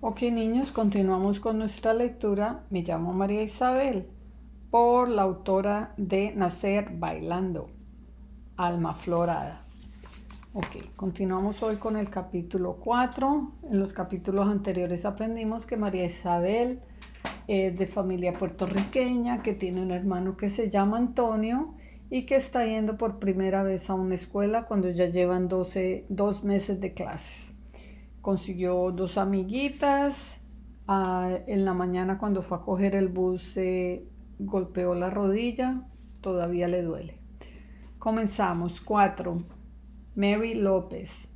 Ok, niños, continuamos con nuestra lectura. Me llamo María Isabel, por la autora de Nacer Bailando, Alma Florada. Ok, continuamos hoy con el capítulo 4. En los capítulos anteriores aprendimos que María Isabel es de familia puertorriqueña, que tiene un hermano que se llama Antonio y que está yendo por primera vez a una escuela cuando ya llevan 2 meses de clases. Consiguió 2 amiguitas. En la mañana cuando fue a coger el bus se golpeó la rodilla, todavía le duele. Comenzamos. 4. Mary López.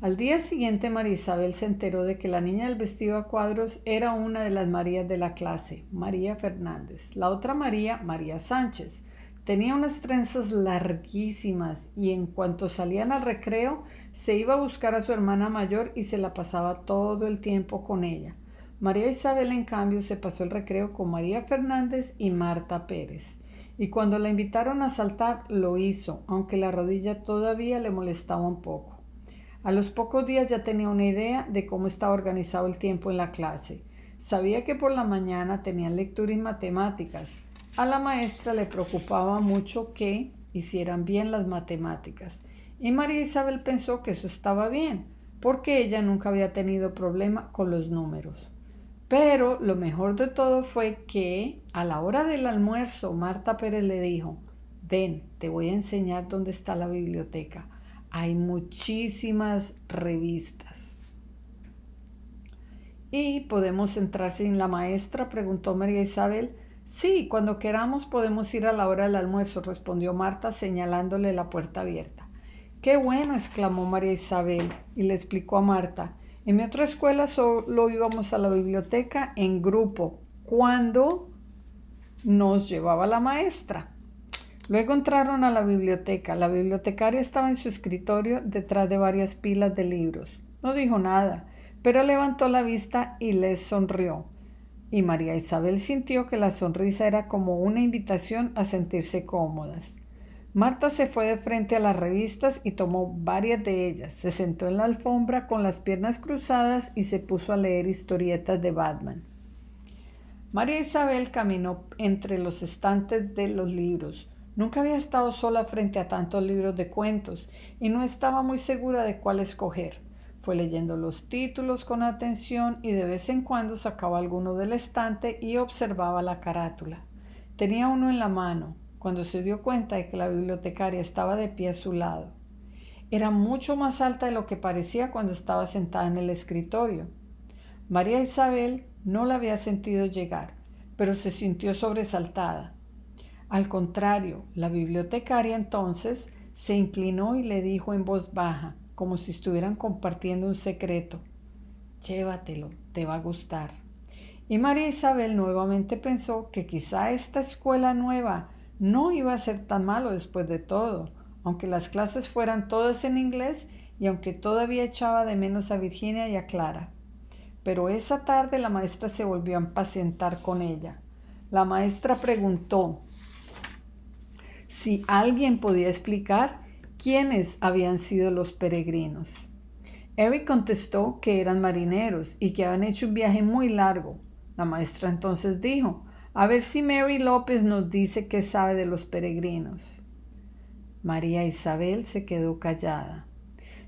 Al día siguiente María Isabel se enteró de que la niña del vestido a cuadros era una de las Marías de la clase, María Fernández. La otra María, María Sánchez. Tenía unas trenzas larguísimas y en cuanto salían al recreo se iba a buscar a su hermana mayor y se la pasaba todo el tiempo con ella. María Isabel, en cambio, se pasó el recreo con María Fernández y Marta Pérez. Y cuando la invitaron a saltar, lo hizo, aunque la rodilla todavía le molestaba un poco. A los pocos días ya tenía una idea de cómo estaba organizado el tiempo en la clase. Sabía que por la mañana tenían lectura y matemáticas. A la maestra le preocupaba mucho que hicieran bien las matemáticas. Y María Isabel pensó que eso estaba bien, porque ella nunca había tenido problema con los números. Pero lo mejor de todo fue que a la hora del almuerzo Marta Pérez le dijo: ven, te voy a enseñar dónde está la biblioteca. Hay muchísimas revistas. ¿Y podemos entrar sin la maestra?, preguntó María Isabel. Sí, cuando queramos podemos ir a la hora del almuerzo, respondió Marta, señalándole la puerta abierta. ¡Qué bueno!, exclamó María Isabel y le explicó a Marta. En mi otra escuela solo íbamos a la biblioteca en grupo, cuando nos llevaba la maestra. Luego entraron a la biblioteca. La bibliotecaria estaba en su escritorio detrás de varias pilas de libros. No dijo nada, pero levantó la vista y les sonrió. Y María Isabel sintió que la sonrisa era como una invitación a sentirse cómodas. Marta se fue de frente a las revistas y tomó varias de ellas. Se sentó en la alfombra con las piernas cruzadas y se puso a leer historietas de Batman. María Isabel caminó entre los estantes de los libros. Nunca había estado sola frente a tantos libros de cuentos y no estaba muy segura de cuál escoger. Fue leyendo los títulos con atención y de vez en cuando sacaba alguno del estante y observaba la carátula. Tenía uno en la mano, cuando se dio cuenta de que la bibliotecaria estaba de pie a su lado. Era mucho más alta de lo que parecía cuando estaba sentada en el escritorio. María Isabel no la había sentido llegar, pero se sintió sobresaltada. Al contrario, la bibliotecaria entonces se inclinó y le dijo en voz baja, como si estuvieran compartiendo un secreto: llévatelo, te va a gustar. Y María Isabel nuevamente pensó que quizá esta escuela nueva no iba a ser tan malo después de todo, aunque las clases fueran todas en inglés y aunque todavía echaba de menos a Virginia y a Clara. Pero esa tarde la maestra se volvió a impacientar con ella. La maestra preguntó si alguien podía explicar quiénes habían sido los peregrinos. Eric contestó que eran marineros y que habían hecho un viaje muy largo. La maestra entonces dijo: a ver si Mary López nos dice qué sabe de los peregrinos. María Isabel se quedó callada.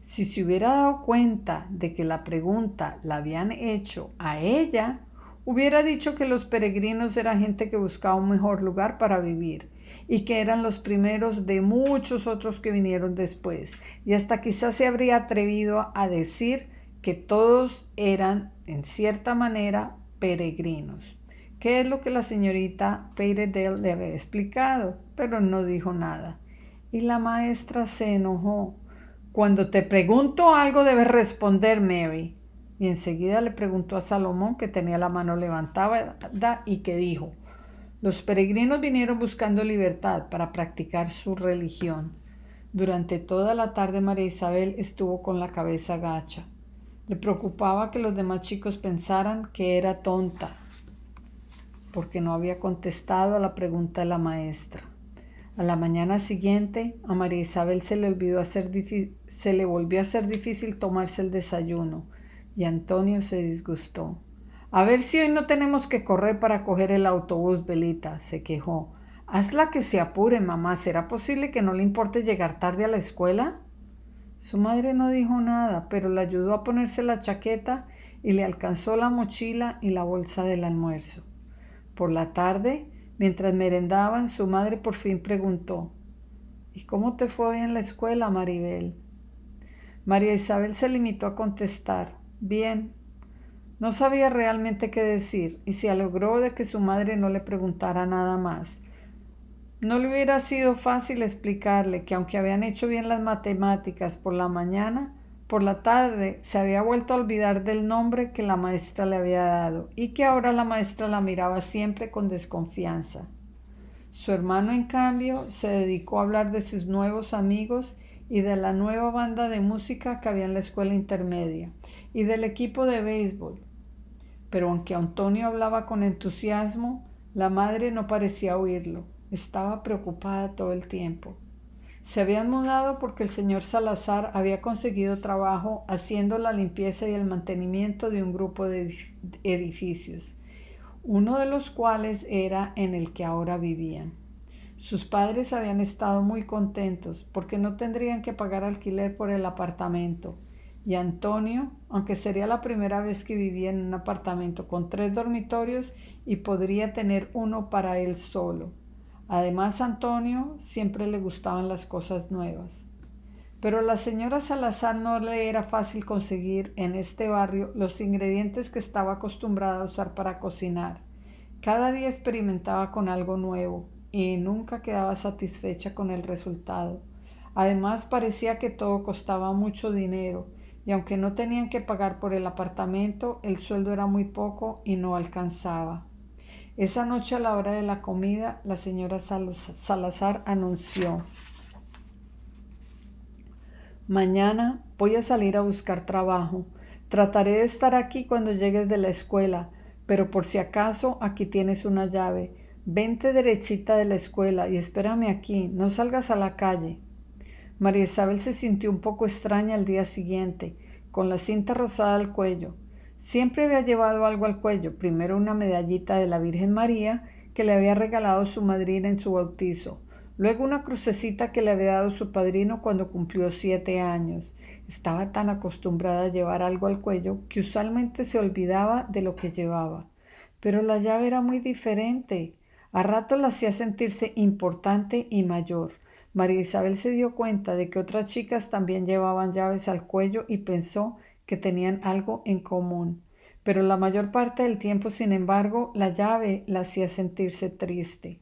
Si se hubiera dado cuenta de que la pregunta la habían hecho a ella, hubiera dicho que los peregrinos eran gente que buscaba un mejor lugar para vivir y que eran los primeros de muchos otros que vinieron después. Y hasta quizás se habría atrevido a decir que todos eran, en cierta manera, peregrinos. ¿Qué es lo que la señorita Patterdale le había explicado? Pero no dijo nada. Y la maestra se enojó. Cuando te pregunto algo debes responder, Mary. Y enseguida le preguntó a Salomón, que tenía la mano levantada y que dijo: los peregrinos vinieron buscando libertad para practicar su religión. Durante toda la tarde María Isabel estuvo con la cabeza gacha. Le preocupaba que los demás chicos pensaran que era tonta, porque no había contestado a la pregunta de la maestra. A la mañana siguiente, a María Isabel se le volvió a hacer difícil tomarse el desayuno. y Antonio se disgustó. A ver si hoy no tenemos que correr para coger el autobús, Belita, se quejó. Hazla que se apure, mamá. ¿Será posible que no le importe llegar tarde a la escuela? Su madre no dijo nada, pero le ayudó a ponerse la chaqueta y le alcanzó la mochila y la bolsa del almuerzo. Por la tarde, mientras merendaban, su madre por fin preguntó: ¿Y cómo te fue hoy en la escuela, Maribel? María Isabel se limitó a contestar: bien. No sabía realmente qué decir y se alegró de que su madre no le preguntara nada más. No le hubiera sido fácil explicarle que aunque habían hecho bien las matemáticas por la mañana, por la tarde se había vuelto a olvidar del nombre que la maestra le había dado y que ahora la maestra la miraba siempre con desconfianza. Su hermano, en cambio, se dedicó a hablar de sus nuevos amigos y de la nueva banda de música que había en la escuela intermedia y del equipo de béisbol. Pero aunque Antonio hablaba con entusiasmo, la madre no parecía oírlo. Estaba preocupada todo el tiempo. Se habían mudado porque el señor Salazar había conseguido trabajo haciendo la limpieza y el mantenimiento de un grupo de edificios, uno de los cuales era en el que ahora vivían. Sus padres habían estado muy contentos porque no tendrían que pagar alquiler por el apartamento. Y Antonio, aunque sería la primera vez que vivía en un apartamento con 3 dormitorios y podría tener uno para él solo. Además, a Antonio siempre le gustaban las cosas nuevas. Pero a la señora Salazar no le era fácil conseguir en este barrio los ingredientes que estaba acostumbrada a usar para cocinar. Cada día experimentaba con algo nuevo y nunca quedaba satisfecha con el resultado. Además, parecía que todo costaba mucho dinero y aunque no tenían que pagar por el apartamento, el sueldo era muy poco y no alcanzaba. Esa noche, a la hora de la comida, la señora Salazar anunció: mañana voy a salir a buscar trabajo. Trataré de estar aquí cuando llegues de la escuela, pero por si acaso aquí tienes una llave. Vente derechita de la escuela y espérame aquí, no salgas a la calle. María Isabel se sintió un poco extraña al día siguiente, con la cinta rosada al cuello. Siempre había llevado algo al cuello, primero una medallita de la Virgen María que le había regalado su madrina en su bautizo, luego una crucecita que le había dado su padrino cuando cumplió 7 años. Estaba tan acostumbrada a llevar algo al cuello que usualmente se olvidaba de lo que llevaba. Pero la llave era muy diferente. A rato la hacía sentirse importante y mayor. María Isabel se dio cuenta de que otras chicas también llevaban llaves al cuello y pensó que tenían algo en común. Pero la mayor parte del tiempo, sin embargo, la llave la hacía sentirse triste.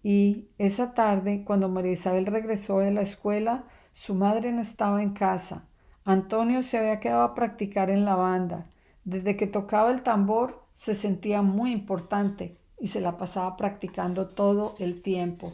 Y esa tarde, cuando María Isabel regresó de la escuela, su madre no estaba en casa. Antonio se había quedado a practicar en la banda. Desde que tocaba el tambor se sentía muy importante y se la pasaba practicando todo el tiempo.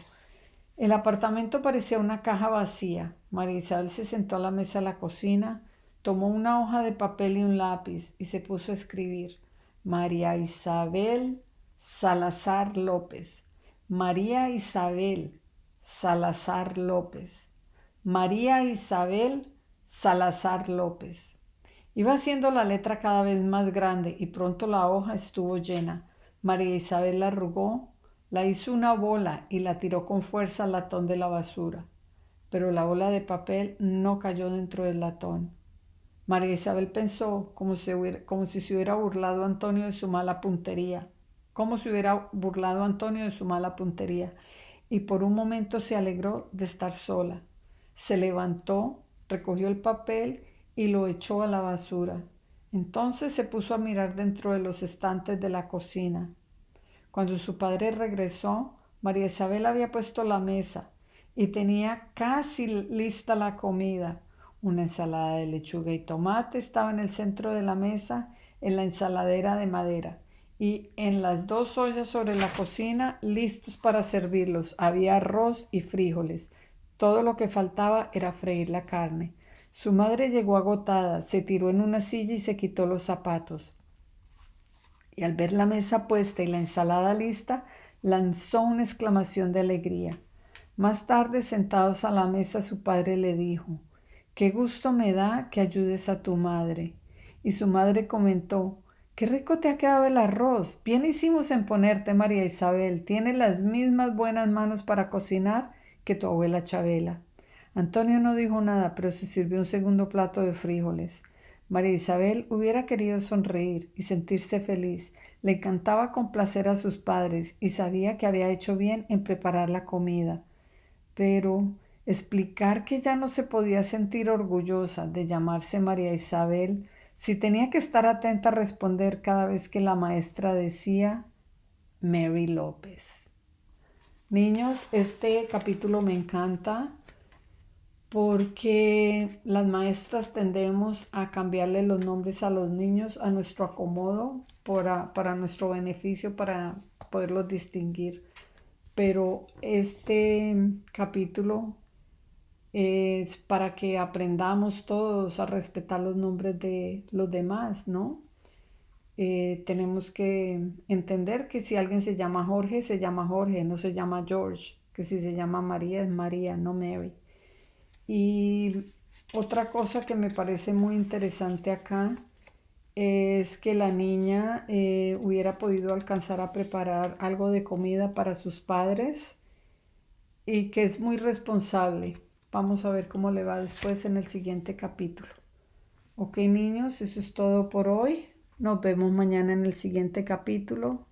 El apartamento parecía una caja vacía. María Isabel se sentó a la mesa de la cocina, tomó una hoja de papel y un lápiz y se puso a escribir: María Isabel Salazar López. María Isabel Salazar López. María Isabel Salazar López. Iba haciendo la letra cada vez más grande y pronto la hoja estuvo llena. María Isabel la arrugó, la hizo una bola y la tiró con fuerza al latón de la basura. Pero la bola de papel no cayó dentro del latón. María Isabel pensó como si se hubiera burlado Antonio de su mala puntería. Como si hubiera burlado Antonio de su mala puntería. Y por un momento se alegró de estar sola. Se levantó, recogió el papel y lo echó a la basura. Entonces se puso a mirar dentro de los estantes de la cocina. Cuando su padre regresó, María Isabel había puesto la mesa y tenía casi lista la comida. Una ensalada de lechuga y tomate estaba en el centro de la mesa, en la ensaladera de madera, y en las 2 ollas sobre la cocina, listos para servirlos, había arroz y frijoles. Todo lo que faltaba era freír la carne. Su madre llegó agotada, se tiró en una silla y se quitó los zapatos. Y al ver la mesa puesta y la ensalada lista, lanzó una exclamación de alegría. Más tarde, sentados a la mesa, su padre le dijo: «Qué gusto me da que ayudes a tu madre». y su madre comentó: «Qué rico te ha quedado el arroz. Bien hicimos en ponerte, María Isabel. Tienes las mismas buenas manos para cocinar que tu abuela Chabela». Antonio no dijo nada, pero se sirvió un segundo plato de frijoles. María Isabel hubiera querido sonreír y sentirse feliz. Le encantaba complacer a sus padres y sabía que había hecho bien en preparar la comida. Pero explicar que ya no se podía sentir orgullosa de llamarse María Isabel, si tenía que estar atenta a responder cada vez que la maestra decía Mary López. Niños, este capítulo me encanta porque las maestras tendemos a cambiarle los nombres a los niños a nuestro acomodo para nuestro beneficio, para poderlos distinguir. Pero este capítulo es para que aprendamos todos a respetar los nombres de los demás, ¿no? Tenemos que entender que si alguien se llama Jorge, no se llama George, que si se llama María es María, no Mary. Y otra cosa que me parece muy interesante acá es que la niña hubiera podido alcanzar a preparar algo de comida para sus padres y que es muy responsable. Vamos a ver cómo le va después en el siguiente capítulo. Ok, niños, eso es todo por hoy. Nos vemos mañana en el siguiente capítulo.